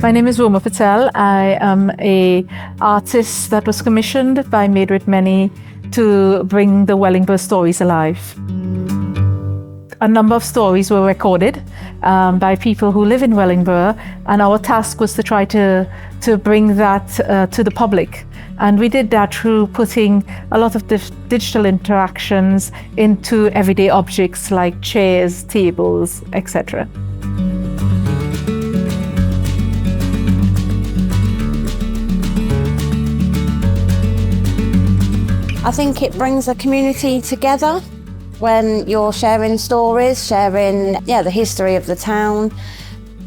My name is Roma Patel. I am an artist that was commissioned by Made with Many to bring the Wellingborough Stories alive. A number of stories were recorded by people who live in Wellingborough, and our task was to try to bring that to the public. And we did that through putting a lot of digital interactions into everyday objects like chairs, tables, etc. I think it brings a community together when you're sharing stories, sharing the history of the town.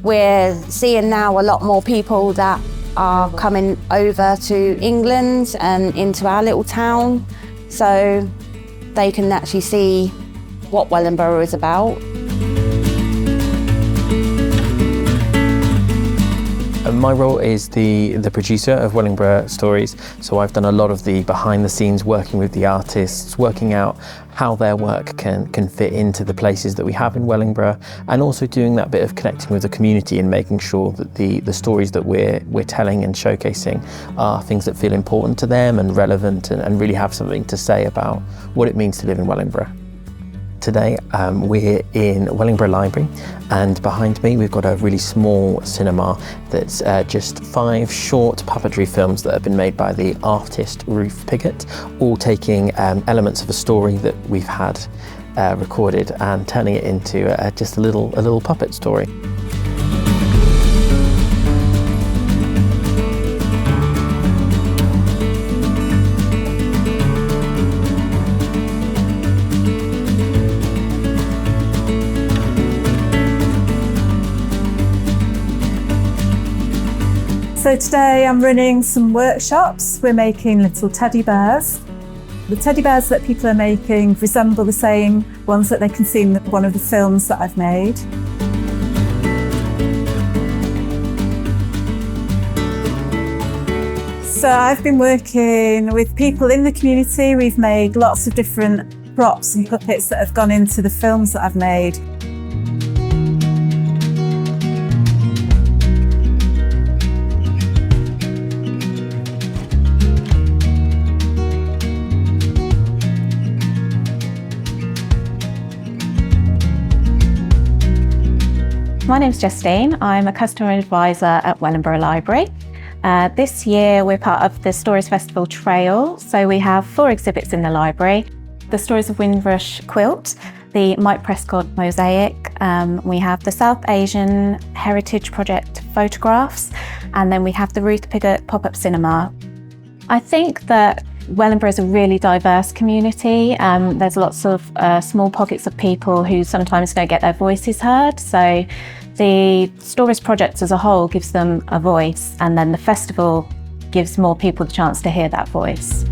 We're seeing now a lot more people that are coming over to England and into our little town, so they can actually see what Wellingborough is about. My role is the producer of Wellingborough Stories, so I've done a lot of the behind the scenes, working with the artists, working out how their work can fit into the places that we have in Wellingborough, and also doing that bit of connecting with the community and making sure that the stories that we're telling and showcasing are things that feel important to them and relevant and really have something to say about what it means to live in Wellingborough. Today we're in Wellingborough Library, and behind me we've got a really small cinema that's just 5 short puppetry films that have been made by the artist Ruth Piggott, all taking elements of a story that we've had recorded and turning it into just a little puppet story. So today I'm running some workshops. We're making little teddy bears. The teddy bears that people are making resemble the same ones that they can see in one of the films that I've made. So I've been working with people in the community. We've made lots of different props and puppets that have gone into the films that I've made. My name's Justine. I'm a customer advisor at Wellingborough Library. This year we're part of the Stories Festival Trail, so we have 4 exhibits in the library. The Stories of Windrush quilt, the Mike Prescott mosaic, we have the South Asian Heritage Project photographs, and then we have the Ruth Piggott pop-up cinema. I think that Wellingborough is a really diverse community. There's lots of small pockets of people who sometimes don't get their voices heard, so the Stories project as a whole gives them a voice, and then the festival gives more people the chance to hear that voice.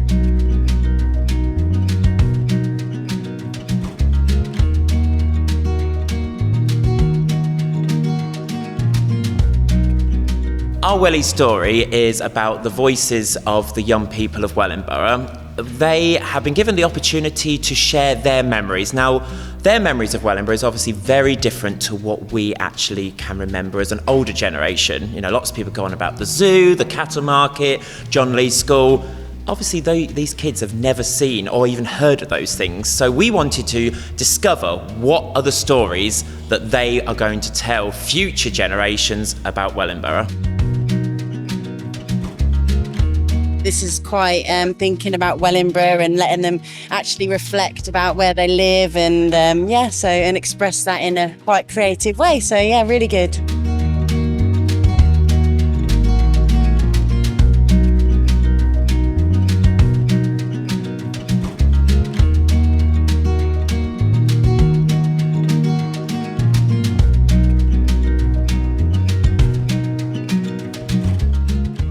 Our Welly story is about the voices of the young people of Wellingborough. They have been given the opportunity to share their memories. Now, their memories of Wellingborough is obviously very different to what we actually can remember as an older generation. You know, lots of people go on about the zoo, the cattle market, John Lee's school. Obviously, these kids have never seen or even heard of those things. So we wanted to discover what are the stories that they are going to tell future generations about Wellingborough. This is quite thinking about Wellingborough and letting them actually reflect about where they live and and express that in a quite creative way. So yeah, really good.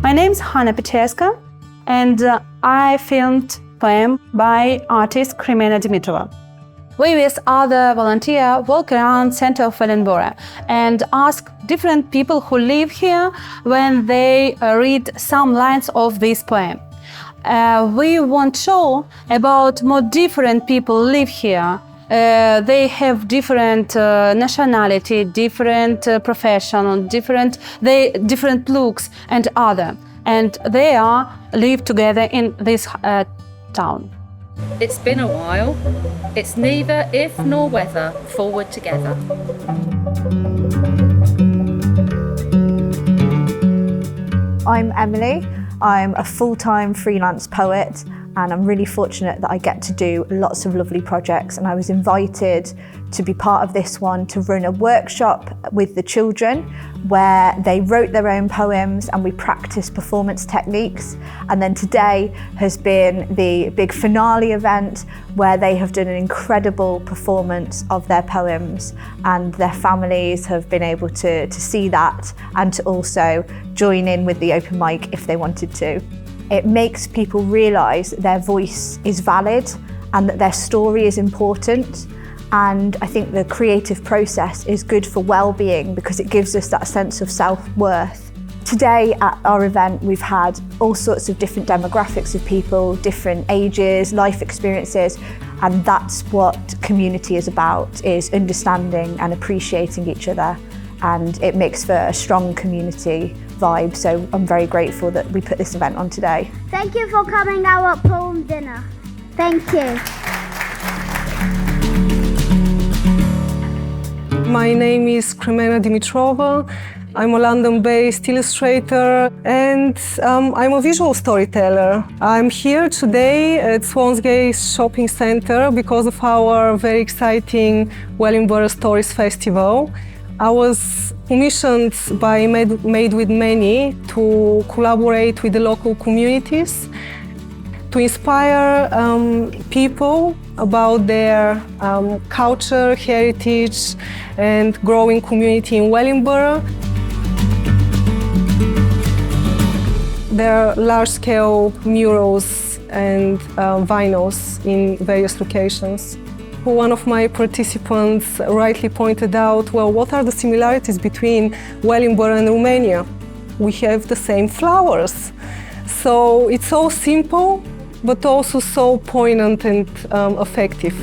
My name is Hanna Peteska, and I filmed poem by artist Krimena Dimitrova. We with other volunteer walk around center of Wellingborough and ask different people who live here when they read some lines of this poem. We want to show about more different people live here They have different nationality, different profession, different looks and other, and they are live together in this town. It's been a while. It's neither if nor whether, forward together. I'm Emily. I'm a full-time freelance poet, and I'm really fortunate that I get to do lots of lovely projects, and I was invited to be part of this one to run a workshop with the children where they wrote their own poems and we practiced performance techniques. And then today has been the big finale event where they have done an incredible performance of their poems, and their families have been able to see that and to also join in with the open mic if they wanted to. It makes people realise their voice is valid and that their story is important. And I think the creative process is good for well-being because it gives us that sense of self-worth. Today at our event, we've had all sorts of different demographics of people, different ages, life experiences, and that's what community is about, is understanding and appreciating each other. And it makes for a strong community vibe, so I'm very grateful that we put this event on today. Thank you for coming to our poem dinner. Thank you. My name is Cremena Dimitrova. I'm a London-based illustrator and I'm a visual storyteller. I'm here today at Swansgate Shopping Centre because of our very exciting Wellingborough Stories Festival. I was commissioned by Made with Many to collaborate with the local communities to inspire people about their culture, heritage and growing community in Wellingborough. There are large-scale murals and vinyls in various locations. One of my participants rightly pointed out, well, what are the similarities between Wellingborough and Romania? We have the same flowers. So it's so simple, but also so poignant and effective.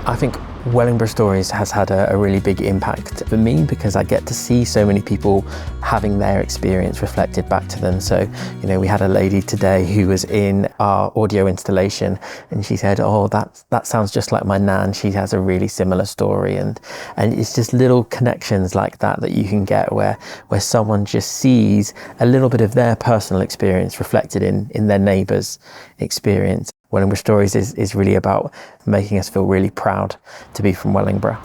I think Wellingborough Stories has had a really big impact for me because I get to see so many people having their experience reflected back to them. So, you know, we had a lady today who was in our audio installation and she said, oh, that sounds just like my nan. She has a really similar story. And it's just little connections like that you can get where someone just sees a little bit of their personal experience reflected in their neighbour's experience. Wellingborough Stories is really about making us feel really proud to be from Wellingborough.